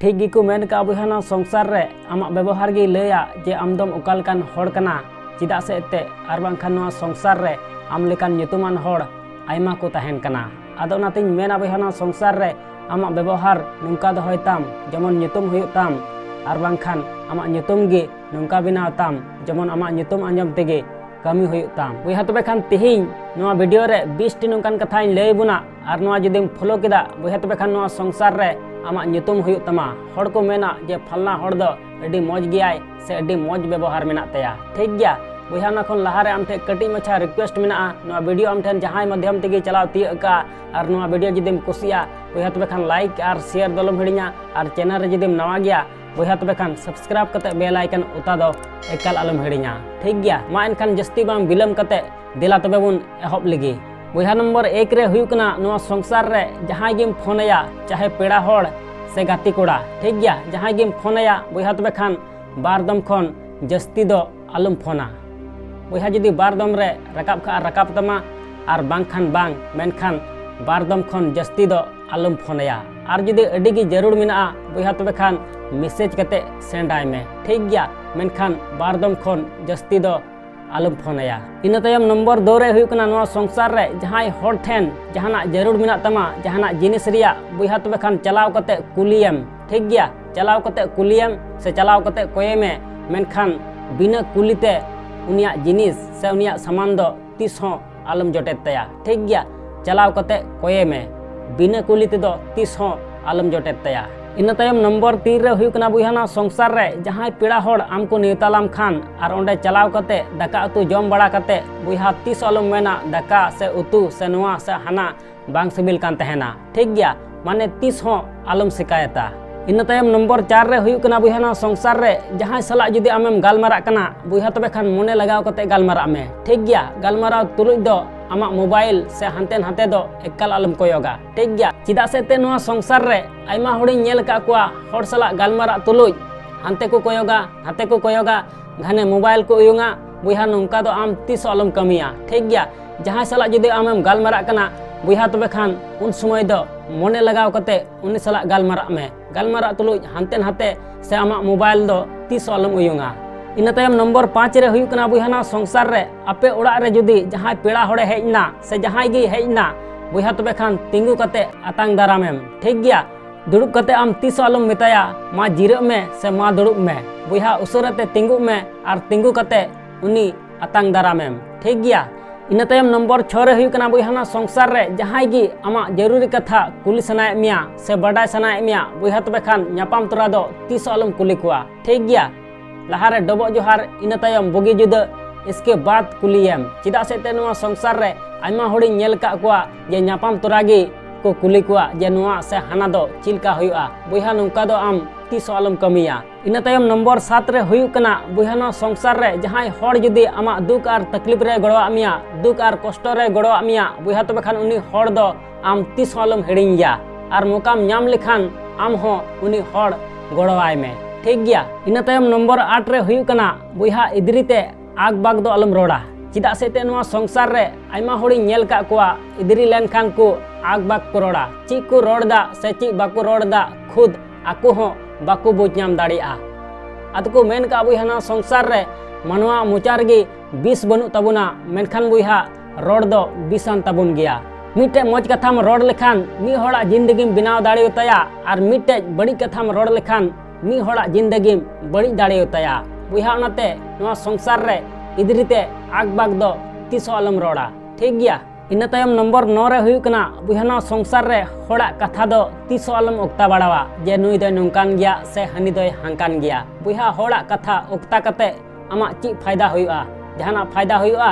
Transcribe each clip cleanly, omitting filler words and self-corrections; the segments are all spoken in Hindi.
ठीक गिको मेन का बुहा ना संसार रे आमा व्यवहार गे लैया जे आमदम ओकालकान हड़ कना चिदा से एते आर बांखान नोआ संसार रे आम लेकान nyutuman हड़ आयमा को तहन कना आदो नातिन मेना बुहा ना संसार रे आमा व्यवहार नुंका दहय ताम जेमन nyutum हुयुग ताम आर बांखान आमा nyutum गे नुंका बिनाव ताम जेमन आमा nyutum आंजम तेगे कमी हुयुग ताम बुहा तबे खान तिहिन नोआ वीडियो रे 20 टी नुंकान कथाइन लय बुना आर नोआ जदिम फॉलो केदा बुहा तबे खान नोआ संसार रे आमा nyutum हुयुग तमा हड़ को मेना जे फलना हड़ दो अडी मौज गियाय से अडी मौज व्यवहार मेना तया ठीक गया बुहा ना खन लहारे आमठे कटी मछा रिक्वेस्ट मेना नोआ वीडियो आमठेन जहां माध्यम तेगे चलाव तिय का आर नोआ वीडियो जदिम कुसिया बुहा तबे खान लाइक आर शेयर दलम हिड़िया आर चैनल रे जदिम नवा गया बुहा तबे खान सब्सक्राइब कते बेल आइकन उता दो एकाल आलम हिड़िया ठीक गया मा एनखान जस्ती बाम बिलम कते दिला तबे बुन एहब लगी बुहा नंबर 1 रे हुयुकना नोआ संसार रे जहां गेम फोनया चाहे पेड़ा हड़ से गाती कोड़ा ठीक गया जहां गेम फोनया बुहा तबे खान बार दम खन जस्ती दो आलम फोना बुहा जदी बार दम रे रकाब खा रकाब तमा आर बांग खान बांग मेनखान बार दम खन जस्ती दो आलम फोनया आर जदी अडी गी जरूर मिना बुहा तबे खान मैसेज कते सेंडाय में ठीक गया मेनखान बार दम खन जस्ती दो आलम फोनया इन तयम नंबर 2 रे हुयुकना नोआ संसार रे जहां हड़ ठेन जहाना जरूर मिना तमा जहाना जिनिस रिया बुहा तबे खान चलाव कते कुलियम ठीक गया चलाव कते कुलियम से चलाव कते कोये में मेनखान बिना कुलिते उनिया जिनिस से उनिया सामान दो तीस हो आलम जोटेत तया ठीक गया चलाव कते कोये में बिना कुलिते दो तीस हो आलम जोटेत तया इन तयम नंबर 3 रे हुयुकना बुहा ना संसार रे जहां पेड़ा हड़ आमको नेतालाम खान आर ओंडे चलाव कते दाका उतु जम बड़ा कते बुहा तीस आलम मेना दाका से उतु से नोआ से हाना बांग सिबिल कान तहना ठीक गया माने तीस हो आलम शिकायता इन तयम नंबर 4 रे हुयुकना बुहा ना संसार रे जहां सला जदी आमेम गालमारा कना बुहा तबे खान मने लगाव कते गालमारा में ठीक गया गालमारा तुलुज दो आमा मोबाइल से हानते हाते दो एकाल आलम कोयोगा ठीक गया चिदा से ते नोआ संसार रे आयमा हड़ी नेल का कुआ हड़ सला गालमारा तुलुज हानते को कोयोगा हाते को कोयोगा घने मोबाइल को उयुंगा बुहा नंका दो आम तीस आलम कमिया ठीक गया जहां सला जदी आमेम गालमारा कना बुहा तबे खान उन समय दो मने लगाव कते उनी सला गालमारा तुलुज हानते हाते से आमा मोबाइल दो तीस आलम उयुंगा इन तयम नंबर 5 रे हुयुकना बुहा ना संसार रे आपे ओड़ा रे जुदी जहां पेड़ा हड़े हेजना से जहां गे हेजना बुहा तबे खान तिंगु कते आतांग दारामेम ठीक गया दुड़ुब कते आम तीस आलम मेताया मा जीरो में से मा दुड़ुब में बुहा उसरते तिंगु में आर तिंगु कते उनी आतांग दारामेम ठीक गया इन तयम नंबर 6 रे हुयुकना बुहा ना संसार रे जहां गे आमा जरूरी कथा कुली सनाय मिया से बडाय सनाय मिया बुहा तबे खान न्यापाम तोरा दो तीस आलम कुली कुआ ठीक गया लहारे डबो जोहार इन तयम बोगी जुदा इसके बाद कुलियम चिदा से ते नोआ संसार रे आयमा हड़ी नेल का कुआ जे न्यापाम तोरागी को कुली कुआ जे नोआ से हाना दो चिलका हुयुआ बुहा नुंका दो आम तीस आलम कमिया इन तयम नंबर 7 रे हुयुकना बुहा ना संसार रे जहां हड़ जुदी आमा दुख आर तकलीफ रे गड़वा मिया दुख आर कष्ट रे गड़वा मिया बुहा तबे खान उनी हड़ दो आम तीस आलम हिड़िंगिया आर मोकाम न्याम लेखान आम हो उनी हड़ गड़वाय में ठीक गया इन तयम नंबर 8 रे हुयुकना बुहा इदरीते आग बाग दो आलम रोड़ा चिदा से ते नोआ संसार रे आयमा हड़ी नेल का कुआ इदरी लेन खान को आग बाग को रोड़ा ची को रोड़दा से ची बाको रोड़दा खुद आको हो बाको बुझनाम दाड़िया अतको मेन का बुहा ना संसार रे मनवा मुचार गे 20 बनु तबुना मेनखान बुहा रोड़ दो 20 तबुन गया मिटे मौज कथाम रोड़ लेखान मी हड़ा जिंदगी बिनाव दाड़ियो तया आर मिटे बड़ी कथाम रोड़ लेखान मी हड़ा जिंदगी बड़ी दाड़ियो तया बुहा ओनाते नोआ संसार रे इदरीते आग बाग दो तीस आलम रोड़ा ठीक गया इन तयम नंबर 9 रे हुयुकना बुहा ना संसार रे हड़ा कथा दो तीस आलम ओक्ता बाड़ावा जे नुई दो नंकान गया से हनी दो हांकान गया बुहा हड़ा कथा ओक्ता कते आमा ची फायदा हुयुआ जहाना फायदा हुयुआ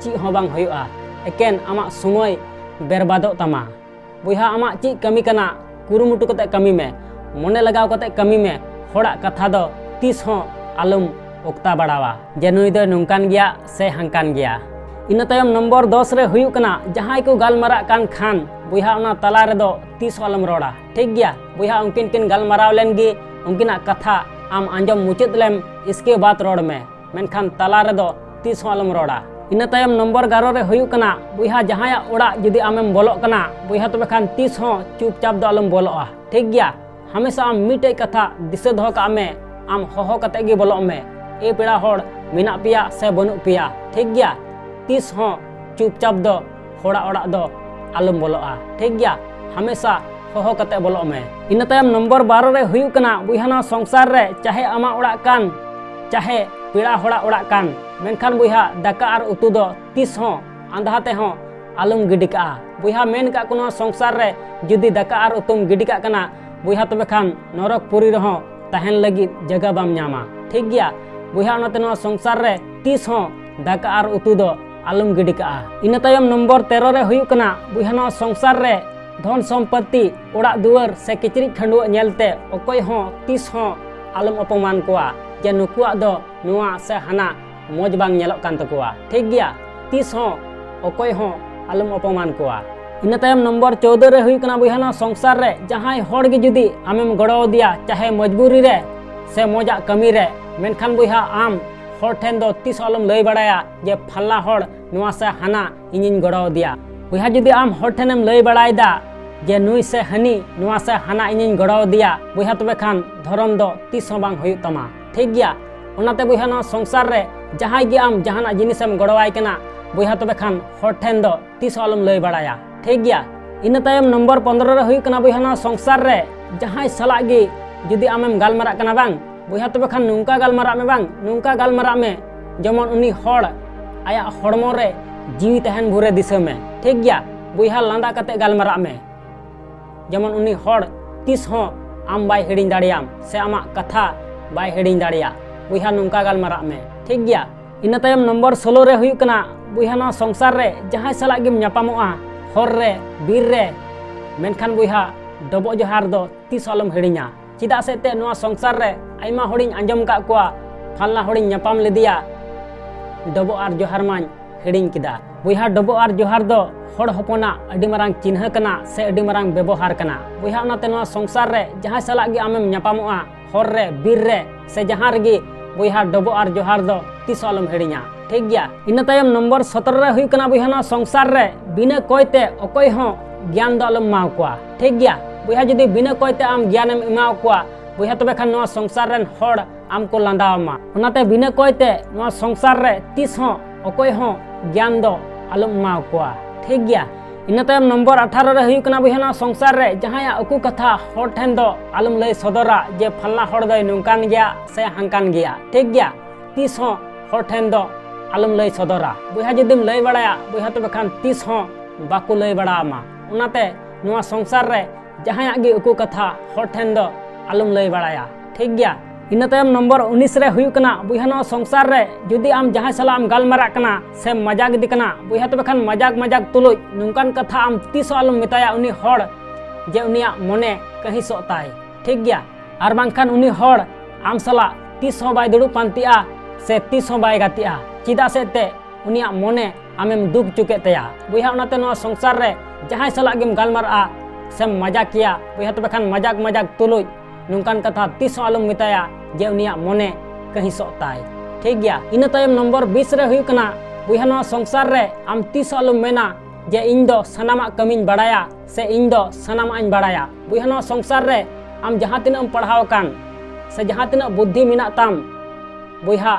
ची हो बांग हुयुआ एकेन आमा समय बर्बादो तमा बुहा आमा ची कमी कना कुरुमुटु कते कमी में मने लगाव कते कमी में हड़ा कथा दो तीस हो आलम ओक्ता बाड़ावा जे नुई दो नंकान गया से हांकान गया इन तयम नंबर 10 रे हुयुकना जहां को गालमारा कान खान बुहा ओना तला रे दो तीस आलम रोड़ा ठीक गया बुहा उनकिन किन गालमाराव लेन गे उनकिना कथा आम आंजम मुचित लेम इसके बाद रोड़ में मेनखान तला रे दो तीस आलम रोड़ा इन तयम नंबर 11 रे हुयुकना बुहा जहां ओड़ा जदी आमेम बोलो कना बुहा तबे खान तीस हो चुपचाप दो आलम बोलोआ ठीक गया हमेशा आम मिटे कथा दिशा दो का में आम होहो कते गे बोलो में ए पेड़ा होड़ मेना पिया से बनु पिया ठीक गया तीस हो चुपचाप दो होड़ा ओड़ा दो आलम बोलोआ ठीक गया हमेशा होहो कते बोलो में इन तायम नंबर 12 रे हुयु कना बुइहाना संसार रे चाहे आमा ओड़ा कान चाहे पेड़ा होड़ा ओड़ा कान मेनखान बुइहा दाका आर उतु दो तीस हो आंधा ते हो आलम गिडी का बुइहा मेन का कोनो संसार रे जुदी दाका आर उतुम गिडी का कना बुइहा तबे खान नरक पुरी रहो तहन लगी जगह बाम न्यामा ठीक गया बुइहा ओनाते नो संसार रे तीस हो दाका आर उतु दो आलम गिडी का इन तायम नंबर 13 रे हुयु कना बुइहाना संसार रे धन सम्पत्ति ओड़ा दुआर से किचरी खंडुआ नेलते अकोय हो तीस हो आलम अपमान कोआ जे नुकुआ दो नुआ से हाना मोज बांग नेलोक कान तकुआ ठीक गया तीस हो अकोय हो आलम अपमान कोआ इन तायम नंबर 14 रे हुई कना बुइहाना संसार रे जहां होड़ गे जुदी आमेम गड़ो दिया चाहे मजबूरी रे से मोजा कमी रे मेनखान बुइहा आम होड़ ठेन दो तीस आलम लई बड़ाया जे फल्ला होड़ नुआ से हाना इनिन गड़ो दिया बुइहा जुदी आम होड़ ठेनम लई बड़ायदा जे नुई से हनी नुआ से हाना इनिन गड़ो दिया बुइहा तबे खान धरम दो तीस हो बांग हुई तमा ठीक गया ओनाते बुइहा ना संसार रे जहां गे आम जहाना जिनिसम गड़ोवाय कना बुइहा तबे खान होड़ ठेन दो तीस आलम लई बड़ाया ठीक गया इन तायम नंबर 15 रे हुई कना बुइहाना संसार रे जहां सला गे जुदी आमेम गालमारा कना बांग बुइहा तबे खान नुंका गालमारा में बांग नुंका गालमारा में जेमन उनी होड़ आया होड़मो रे जीवी तहन भुरे दिशा में ठीक गया बुइहा लांदा कते गालमारा में जेमन उनी होड़ तीस हो आम बाय हिडिंग दाड़ियाम से आमा कथा बाय हिडिंग दाड़िया बुइहा नुंका गालमारा में ठीक गया इन तायम नंबर 16 रे हुई कना बुइहाना संसार रे जहां सला गिम न्यापामोआ होर रे बीर रे मेनखान बुइहा डबो जोहार दो तीस आलम हिडिंगा चिदा से ते नोआ संसार रे आइमा होड़िंग आंजम का कोआ फलना होड़िंग न्यापाम लेदिया डबो आर जोहार मां हिडिंग किदा बुइहा डबो आर जोहार दो होड़ हपना अडी मारांग चिन्ह कना से अडी मारांग व्यवहार कना बुइहा ओनाते नोआ संसार रे जहां सला गे आमेम न्यापामोआ होर रे बीर रे से जहां रेगी बुइहा डबो आर जोहार दो तीस आलम हिडिंगा ठीक गया इन तायम नंबर 17 रे हुई कना बुइहाना संसार रे बिना कोयते अकोय हो ज्ञान दो आलम माव कोआ ठीक गया बुइहा जदी बिना कोयते आम ज्ञानम इमाव कोआ बुइहा तबे खान नोआ संसार रेन होड़ आम को लांदावमा ओनाते बिना कोयते नोआ संसार रे तीस हो अकोय हो ज्ञान दो आलम माव कोआ ठीक गया इन तायम नंबर 18 रे हुई कना बुइहाना संसार रे जहां अकु कथा होड़ ठेन दो आलम लई सदरा जे फल्ला होड़ दो नुंकान गया से हांकान गया ठीक गया तीस हो होड़ ठेन दो आलम लई सदरा बुइहा जदिम लई बड़ाया बुइहा तबे खान तीस हो बाकु लई बड़ामा ओनाते नोआ संसार रे जहां गे उकु कथा होड़ ठेन दो आलम लई बड़ाया ठीक गया इन तायम नंबर 19 रे हुई कना बुइहाना संसार रे जुदी आम जहां सलाम गालमारा कना से मजाक दी कना बुइहा तबे खान मजाक तुलुज नुंकान कथा आम तीस आलम मिताया उनी होड़ जे उनिया मने कहीं सोताय ठीक गया आर बांखान उनी होड़ आम सला तीस हो बाय दुड़ु पांतिया से तीस हो बाय गातिया चिदा से ते उनिया मने आमेम दुख चुके तया बुइहा ओनाते नोआ संसार रे जहां सला गेम गालमारा से मजाक किया बुइहा तबे खान मजाक तुलुज नुंकान कथा तीस आलम मिताया जे उनिया मने कहीं सोताय ठीक गया इन तायम नंबर 20 रे हुई कना बुइहा नोआ संसार रे आम तीस आलम मेना जे इन दो सनामा कमिन बड़ाया से इन दो सनामा इन बड़ाया बुइहा नोआ संसार रे आम जहां तिनाम पढ़ाव कान से जहां तना बुद्धि मिना ताम बुइहा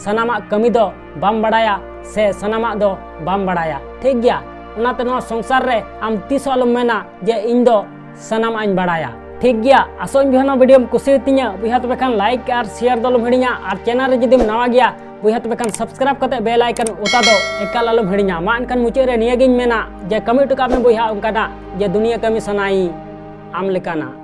सनामा कमी दो बाम बड़ाया से सनामा दो बाम बड़ाया ठीक गया ओनाते नोआ संसार रे आम तीस आलम मेना जे इन दो सनामा इन बड़ाया ठीक गया आसों बिहाना वीडियो कुसी तिया बुइहा तबे खान लाइक और शेयर दलम हिडिया और चैनल रे जदिम नवा गया बुइहा तबे खान सब्सक्राइब कते बेल आइकन उता दो एकाल आलम हिडिया मा अनकान मुचे रे निया गिन मेना जे कमी टका में बुइहा उनकाना जे दुनिया कमी सनाई आम लेकाना।